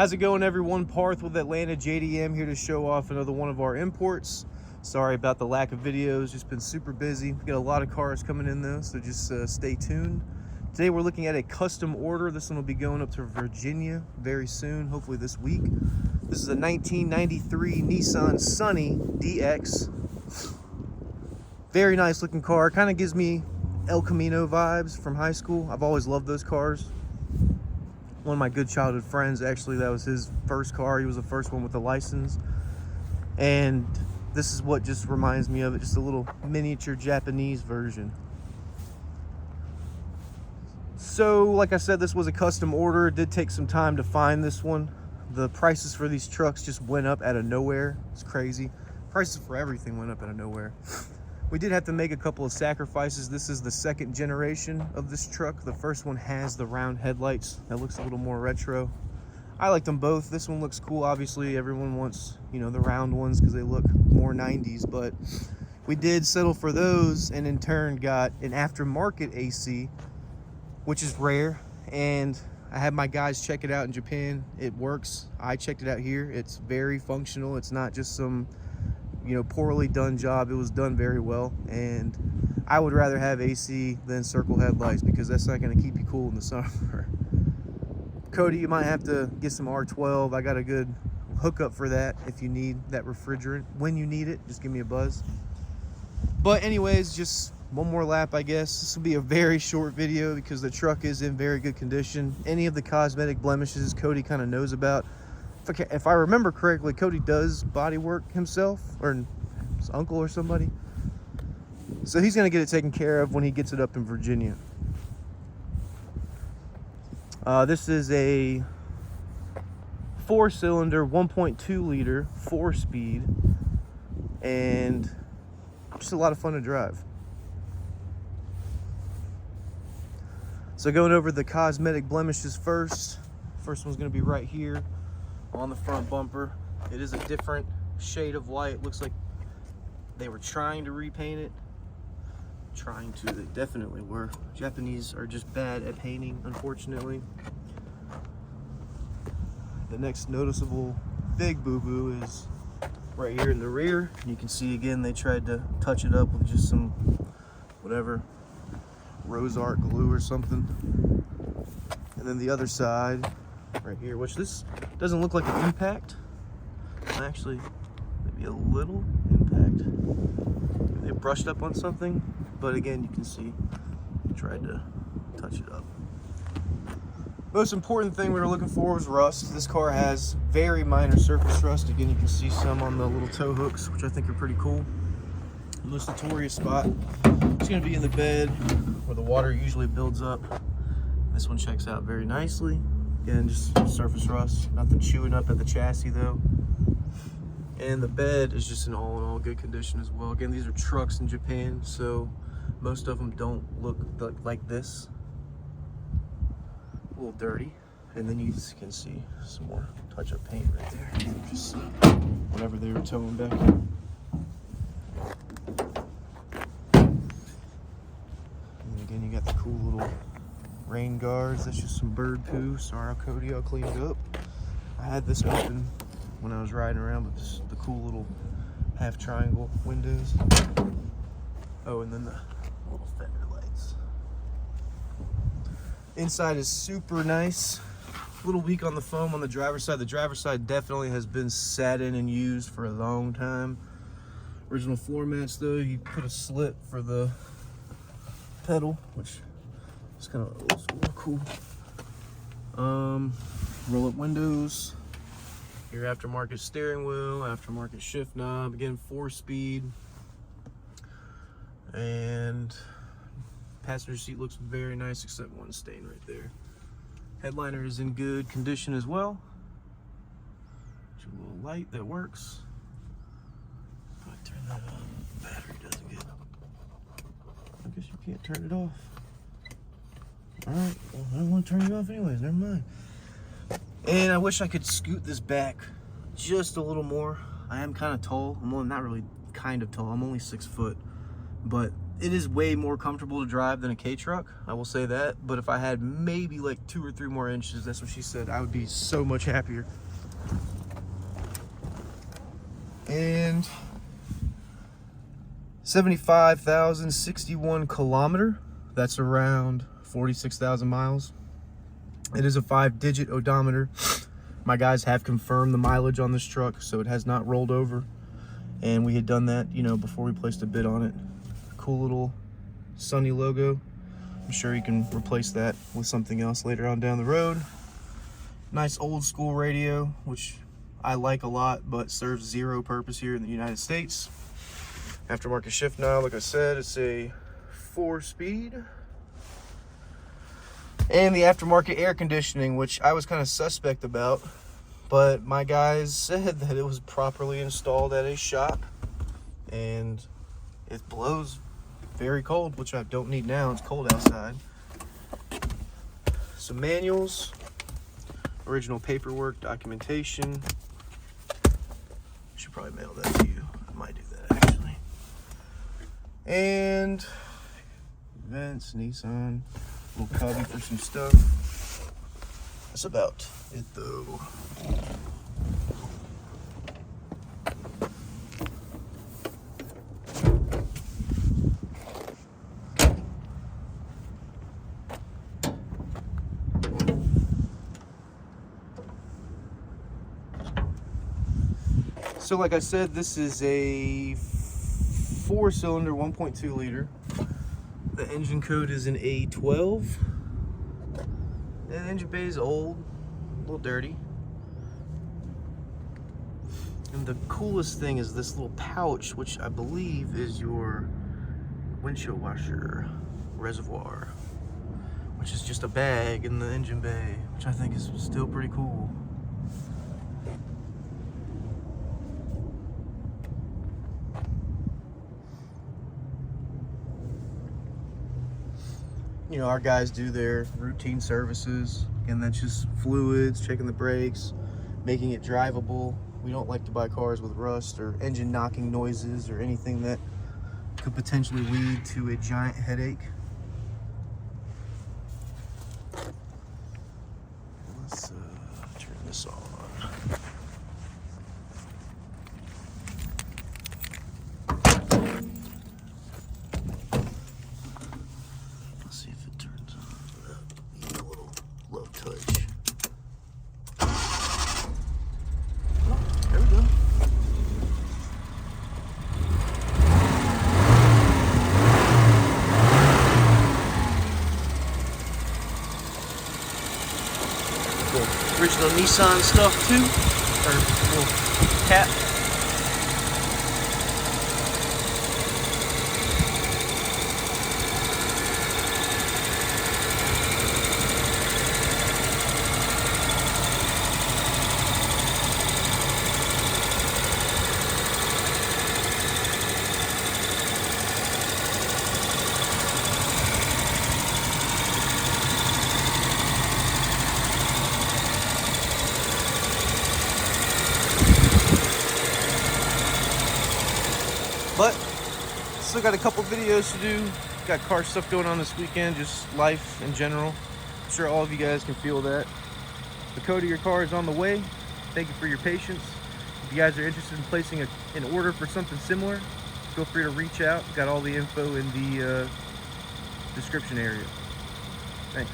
How's it going, everyone? Parth with Atlanta JDM here to show off another one of our imports. Sorry about the lack of videos, just been super busy. We got a lot of cars coming in though, so just stay tuned. Today we're looking at a custom order. This one will be going up to Virginia very soon, hopefully this week. This is a 1993 Nissan Sunny DX. Very nice looking car, kind of gives me El Camino vibes from high school. I've always loved those cars. One of my good childhood friends, actually, that was his first car. He was the first one with the license. And this is what just reminds me of it, just a little miniature Japanese version. So, like I said, this was a custom order. It did take some time to find this one. The prices for these trucks just went up out of nowhere. It's crazy. Prices for everything went up out of nowhere. We did have to make a couple of sacrifices. This is the second generation of this truck. The first one has the round headlights. That looks a little more retro. I like them both. This one looks cool. Obviously, everyone wants, you know, the round ones because they look more 90s, but we did settle for those and in turn got an aftermarket AC, which is rare. And I had my guys check it out in Japan. It works. I checked it out here. It's very functional. It's not just some, you know, poorly done job. It was done very well, and I would rather have AC than circle headlights because that's not going to keep you cool in the summer. Cody, you might have to get some R12. I got a good hookup for that if you need that refrigerant. When you need it, just give me a buzz. But anyways, just one more lap, I guess. This will be a very short video because the truck is in very good condition. Any of the cosmetic blemishes Cody kind of knows about. If I remember correctly, Cody does body work himself, or his uncle or somebody. So he's going to get it taken care of when he gets it up in Virginia. This is a 4-cylinder, 1.2 liter, 4-speed, and just a lot of fun to drive. So going over the cosmetic blemishes first. First one's going to be right here on the front bumper. It is a different shade of white. It looks like they were trying to repaint it. They definitely were. Japanese are just bad at painting, unfortunately. The next noticeable big boo-boo is right here in the rear. You can see again they tried to touch it up with just some whatever rose art glue or something. And then the other side right here, which this doesn't look like an impact. Actually, maybe a little impact. They brushed up on something, but again, you can see I tried to touch it up. Most important thing we were looking for was rust. This car has very minor surface rust. Again, you can see some on the little tow hooks, which I think are pretty cool. The most notorious spot is going to be in the bed where the water usually builds up. This one checks out very nicely. Again, just surface rust, nothing chewing up at the chassis though. And the bed is just in all good condition as well. Again, these are trucks in Japan, so most of them don't look like this. A little dirty. And then you can see some more touch-up paint right there. Just whatever they were towing back here. And again, you got the cool little rain guards. That's just some bird poo. Sorry, Cody, I'll clean it up. I had this open when I was riding around, but this, the cool little half triangle windows. Oh, and then the little fender lights. Inside is super nice. A little weak on the foam on the driver's side. The driver's side definitely has been sat in and used for a long time. Original floor mats though, you put a slit for the pedal, which it's kind of old school, cool. Roll up windows. Your aftermarket steering wheel, aftermarket shift knob. Again, 4-speed. And passenger seat looks very nice, except one stain right there. Headliner is in good condition as well. There's a little light that works. If I turn that on, the battery doesn't get. I guess you can't turn it off. Alright, well, I don't want to turn it off anyways, never mind. And I wish I could scoot this back just a little more. I am kind of tall. I'm not really kind of tall. I'm only 6 foot. But It is way more comfortable to drive than a K truck, I will say that. But if I had maybe like 2 or 3 more inches, that's what she said, I would be so much happier. And 75,061 kilometer. That's around 46,000 miles. It is a 5-digit odometer. My guys have confirmed the mileage on this truck, so it has not rolled over. And we had done that, you know, before we placed a bid on it. Cool little Sunny logo. I'm sure you can replace that with something else later on down the road. Nice old school radio, which I like a lot, but serves zero purpose here in the United States. Aftermarket shift knob, like I said, it's a 4-speed. And the aftermarket air conditioning, which I was kind of suspect about, but my guys said that it was properly installed at a shop, and it blows very cold, which I don't need now. It's cold outside. Some manuals, original paperwork, documentation. Should probably mail that to you. I might do that actually. And vents, Nissan, little cubby for some stuff. That's about it though. So like I said, this is a 4-cylinder 1.2 liter. The engine code is an A12. And the engine bay is old, a little dirty. And the coolest thing is this little pouch, which I believe is your windshield washer reservoir, which is just a bag in the engine bay, which I think is still pretty cool. You know, our guys do their routine services, and that's just fluids, checking the brakes, making it drivable. We don't like to buy cars with rust or engine knocking noises or anything that could potentially lead to a giant headache. Let's turn this on. Original Nissan stuff too, or little cap. But still got a couple videos to do. Got car stuff going on this weekend, just life in general. I'm sure all of you guys can feel that. The code of your car is on the way. Thank you for your patience. If you guys are interested in placing an order for something similar, feel free to reach out. Got all the info in the description area. Thanks.